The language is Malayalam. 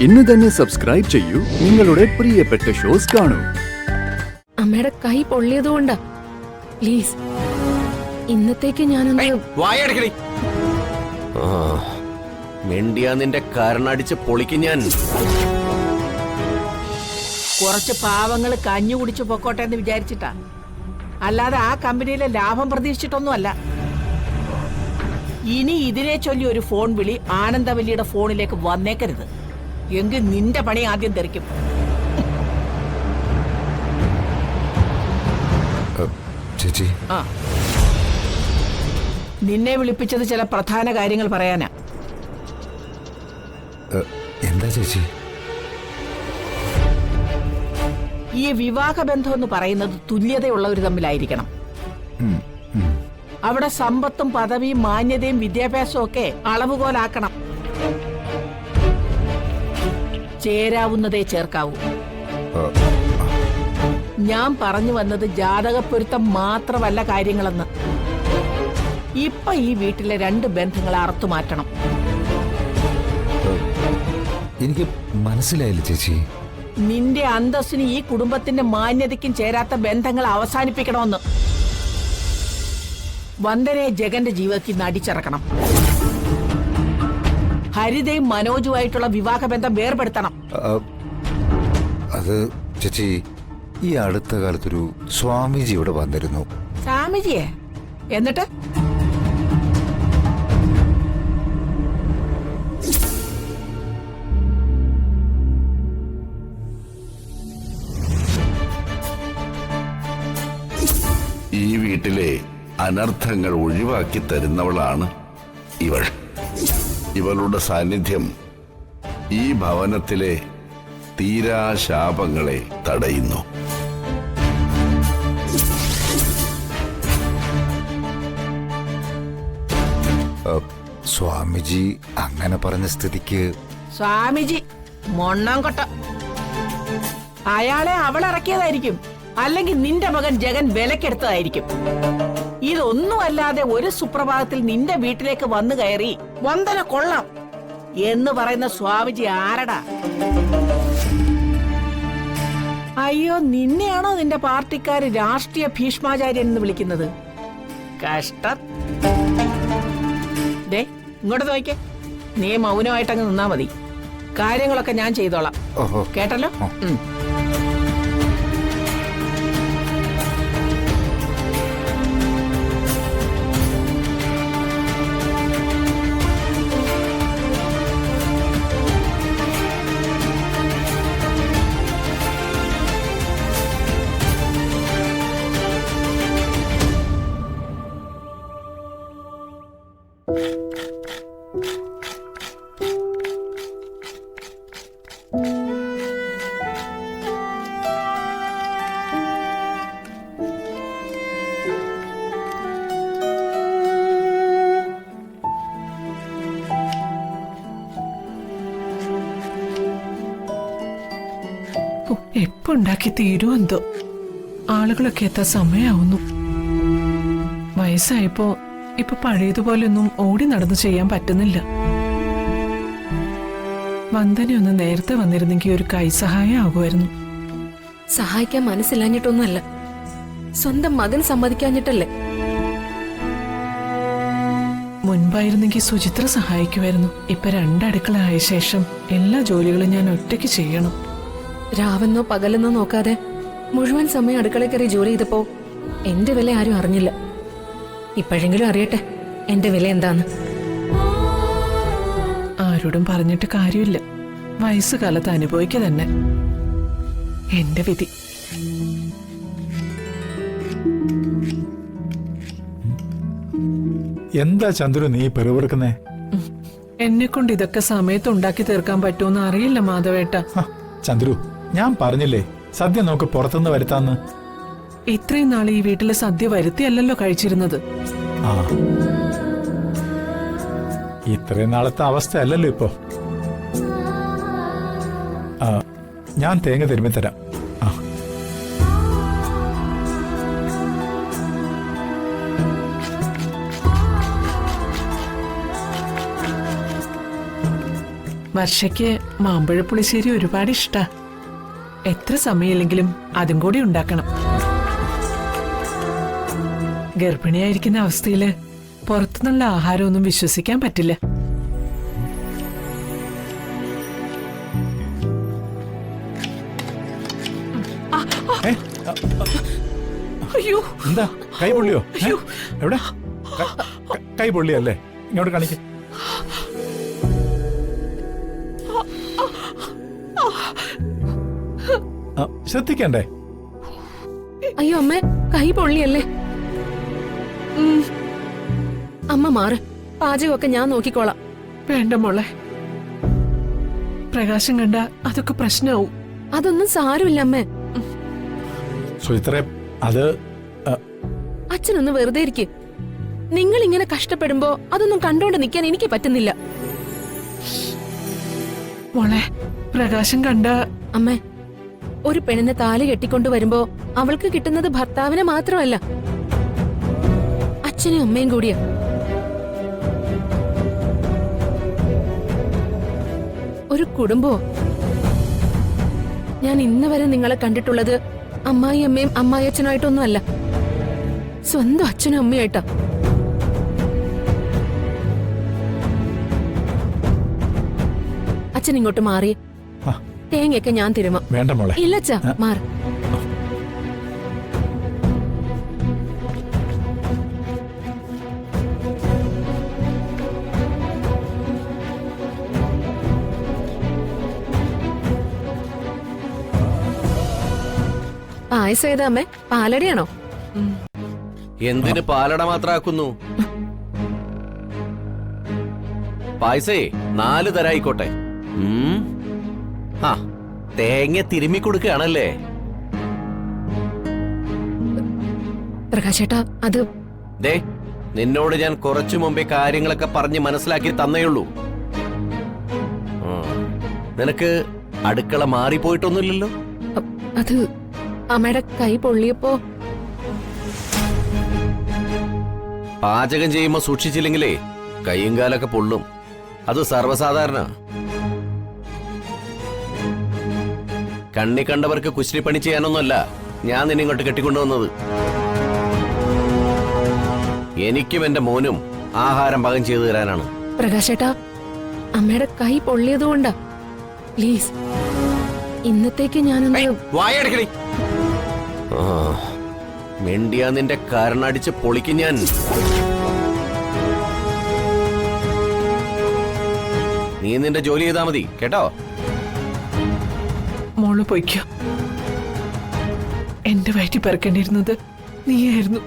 ഇന്ന് തന്നെ സബ്സ്ക്രൈബ് ചെയ്യൂ, നിങ്ങളുടെ പ്രിയപ്പെട്ട ഷോസ് കാണൂ. അമ്മയുടെ കൈ പൊള്ളിയതുകൊണ്ടാ. പ്ലീസ് ഇന്നത്തേക്ക് ഞാനൊന്ന് നിന്റെ കാരണടിച്ച് പൊളിക്കും ഞാൻ. കുറച്ച് പാവങ്ങൾ കഞ്ഞു കുടിച്ചു പൊക്കോട്ടെ എന്ന് വിചാരിച്ചിട്ടാ, അല്ലാതെ ആ കമ്പനിയിലെ ലാഭം പ്രതീക്ഷിച്ചിട്ടൊന്നും അല്ല. ഇനി ഇതിനെ ചൊല്ലി ഒരു ഫോൺ വിളി ആനന്ദവല്ലിയുടെ ഫോണിലേക്ക് വന്നേക്കരുത്, എങ്കിൽ നിന്റെ പണി ആദ്യം തെറിക്കും. ചേച്ചി, ആ, നിന്നെ വിളിപ്പിച്ചത് ചില പ്രധാന കാര്യങ്ങൾ പറയാനാ. എന്താ ചേച്ചി? ഈ വിവാഹബന്ധം എന്ന് പറയുന്നത് തുല്യതയുള്ളവർ തമ്മിലായിരിക്കണം. അവിടെ സമ്പത്തും പദവിയും മാന്യതയും വിദ്യാഭ്യാസവും ഒക്കെ അളവുകോലാക്കണം. ചേരാവുന്നതേ ചേർക്കാവൂ. ഞാൻ പറഞ്ഞു വന്നത് ജാതകപ്പൊരുത്തം മാത്രമല്ല കാര്യങ്ങളെന്ന്. ഇപ്പൊ ഈ വീട്ടിലെ 2 ബന്ധങ്ങളെ അറുത്തു മാറ്റണം. എനിക്ക് മനസ്സിലായില്ല ചേച്ചി. നിന്റെ അന്തസ്സിന് ഈ കുടുംബത്തിന്റെ മാന്യതയ്ക്കും ചേരാത്ത ബന്ധങ്ങൾ അവസാനിപ്പിക്കണമെന്ന്. വന്ദനയെ ജഗന്റെ ജീവിതത്തിൽ നിന്ന് അടിച്ചിറക്കണം. ഹരിതയും മനോജുമായിട്ടുള്ള വിവാഹബന്ധം വേർപെടുത്തണം. അത് ചേച്ചി, ഈ അടുത്ത കാലത്തൊരു സ്വാമിജി ഇവിടെ വന്നിരുന്നു. സ്വാമിജിയെ? എന്നിട്ട്? ഈ വീട്ടിലെ അനർത്ഥങ്ങൾ ഒഴിവാക്കി തരുന്നവളാണ് ഇവൾ. ഇവളുടെ സാന്നിധ്യം ഈ ഭവനത്തിലെ തീരാശാപങ്ങളെ തടയുന്നു. സ്വാമിജി അങ്ങനെ പറഞ്ഞ സ്ഥിതിക്ക് സ്വാമിജി മൊണ്ണാംകൊട്ട. അയാളെ അവളിറക്കിയതായിരിക്കും, അല്ലെങ്കിൽ നിന്റെ മകൻ ജഗൻ വിലക്കെടുത്തതായിരിക്കും. ഇതൊന്നുമല്ലാതെ ഒരു സുപ്രഭാതത്തിൽ നിന്റെ വീട്ടിലേക്ക് വന്നു കയറി വന്ദന കൊള്ളാം എന്ന് പറയുന്ന സ്വാമിജി ആരടാ? അയ്യോ, നിന്നെയാണോ നിന്റെ പാർട്ടിക്കാര് രാഷ്ട്രീയ ഭീഷ്മാചാര്യൻ എന്ന് വിളിക്കുന്നത്? കഷ്ടം. ദേ ഇങ്ങോട്ട് നോക്കിക്കേ. നീ മൗനമായിട്ടങ്ങ് നിന്നാ മതി. കാര്യങ്ങളൊക്കെ ഞാൻ ചെയ്തോളാം. കേട്ടല്ലോ? എപ്പോ ഉണ്ടാക്കി തീരുമെന്തോ. ആളുകളൊക്കെ എത്താൻ സമയാവുന്നു. വയസ്സായപ്പോ ഇപ്പൊ പഴയതുപോലെയൊന്നും ഓടി നടന്നു ചെയ്യാൻ പറ്റുന്നില്ല. വന്ദനയൊന്ന് നേരത്തെ വന്നിരുന്നെങ്കിൽ ഒരു കൈസഹായം ആകുമായിരുന്നു. സഹായിക്കാൻ മനസ്സിലാഞ്ഞിട്ടൊന്നുമല്ല, സ്വന്തം മകൻ സമ്മതിക്കാഞ്ഞിട്ടല്ലേ. മുൻപായിരുന്നെങ്കിൽ സുചിത്ര സഹായിക്കുമായിരുന്നു. ഇപ്പൊ 2 അടുക്കള ആയ ശേഷം എല്ലാ ജോലികളും ഞാൻ ഒറ്റയ്ക്ക് ചെയ്യണം. രാവെന്നോ പകലെന്നോ നോക്കാതെ മുഴുവൻ സമയം അടുക്കള കയറി ജോലി ചെയ്തപ്പോ എന്റെ വില ആരും അറിഞ്ഞില്ല. ഇപ്പോഴെങ്കിലും അറിയട്ടെ എന്റെ വില എന്താന്ന്. ആരോടും പറഞ്ഞിട്ട് കാര്യമില്ല. വയസ്സുകാലത്ത് അനുഭവിക്കുക തന്നെ എന്റെ വിധി. എന്താ ചന്ദ്രു നീ പെറുപെറുക്കുന്നേ? എന്നെ കൊണ്ട് ഇതൊക്കെ സമയത്ത് ഉണ്ടാക്കി തീർക്കാൻ പറ്റുമെന്ന് അറിയില്ല മാധവേട്ട. ചന്ദ്രു, ഞാൻ പറഞ്ഞില്ലേ സദ്യ നോക്ക് പുറത്തുനിന്ന് വരുത്താന്ന്. ഇത്രയും നാൾ ഈ വീട്ടിലെ സദ്യ വരുത്തിയല്ലോ കഴിച്ചിരുന്നത്. ആ, ഇത്രയും നാളത്തെ അവസ്ഥ അല്ലല്ലോ ഇപ്പോ. ഞാൻ തേങ്ങ തിരുമ്മി തരാം. ആ, വർഷയ്ക്ക് മാമ്പഴ പുളിശ്ശേരി ഒരുപാട് ഇഷ്ടാ. എത്ര സമയമില്ലെങ്കിലും അതും കൂടി ഉണ്ടാക്കണം. ഗർഭിണിയായിരിക്കുന്ന അവസ്ഥയില് പുറത്തുനിന്നുള്ള ആഹാരമൊന്നും വിശ്വസിക്കാൻ പറ്റില്ല. അയ്യോ, എന്താ കൈ പൊള്ളിയോ? എവിടെ കൈ പൊള്ളിയല്ലേ? ഇങ്ങോട്ട് കാണിക്ക. ശ്രദ്ധിക്കണ്ടേ? അയ്യോ അമ്മ, കൈ പൊള്ളിയല്ലേ? അമ്മ മാറ്, പാചകമൊക്കെ ഞാൻ നോക്കിക്കോളാം. വേണ്ട മോളെ, പ്രകാശം കണ്ട അതൊക്കെ പ്രശ്നമാവും. അതൊന്നും സാരമില്ല അമ്മേ. സുചിത്രേ, അത് അച്ഛനൊന്ന് വെറുതെ ഇരിക്ക്. നിങ്ങൾ ഇങ്ങനെ കഷ്ടപ്പെടുമ്പോ അതൊന്നും കണ്ടോണ്ട് നിൽക്കാൻ എനിക്ക് പറ്റുന്നില്ല. മോളെ, പ്രകാശം കണ്ട അമ്മേ, ഒരു പെണ്ണിനെ താലി കെട്ടിക്കൊണ്ടു വരുമ്പോ അവൾക്ക് കിട്ടുന്നത് ഭർത്താവിനെ മാത്രമല്ല, അച്ഛനും അമ്മയും കൂടിയാ. ഒരു കുടുംബോ. ഞാൻ ഇന്ന് വരെ നിങ്ങളെ കണ്ടിട്ടുള്ളത് അമ്മായി അമ്മയും അമ്മായിയച്ഛനായിട്ടൊന്നും അല്ല, സ്വന്തം അച്ഛനും അമ്മയായിട്ടാ. അച്ഛൻ ഇങ്ങോട്ട് മാറി, തേങ്ങയൊക്കെ ഞാൻ തിരുമ. വേണ്ട മോളെ. ഇല്ലച്ചാ, മാറി. പായസം ഏതാ അമ്മേ? പാലടയാണോ? എന്തിന് പാലട മാത്രമാക്കുന്നു? പായസേ 4 തരായിക്കോട്ടെ. ആ, തേങ്ങ തിരുമ്മി കൊടുക്കുകയാണല്ലേ? പ്രകാശേട്ടാ, അത് ദേ, നിന്നോട് ഞാൻ കുറച്ചു മുമ്പേ കാര്യങ്ങളൊക്കെ പറഞ്ഞ് മനസ്സിലാക്കി തന്നേയുള്ളൂ. നിനക്ക് അടുക്കള മാറിപ്പോയിട്ടൊന്നുമില്ലല്ലോ? അത് അമ്മയുടെ കൈ പൊള്ളിയപ്പോ. പാചകം ചെയ്യുമ്പോ സൂക്ഷിച്ചില്ലെങ്കിലേ കൈയും കാലൊക്കെ പൊള്ളും. അത് സർവ്വസാധാരണ. കണ്ണി കണ്ടവർക്ക് കുശ്രീപ്പണി ചെയ്യാനൊന്നുമല്ല ഞാൻ നിന്നെ ഇങ്ങോട്ട് കെട്ടിക്കൊണ്ടുവന്നത്. എനിക്കും എന്റെ മോനും ആഹാരം പാകം ചെയ്തു തരാനാണ്. പ്രകാശേട്ടാ, അമ്മയുടെ കൈ പൊള്ളിയതുകൊണ്ടാ. പ്ലീസ്, ഇന്നത്തേക്ക് ഞാനൊന്ന്. വായടക്കടി. മിണ്ടിയാ നിന്റെ കരണടിച്ച് പൊളിക്കും ഞാൻ. നീ നിന്റെ ജോലി ചെയ്താ മതി കേട്ടോ. മോള് പൊയ്ക്കോ. എന്റെ വയറ്റി പറക്കേണ്ടിയിരുന്നത് നീയായിരുന്നു.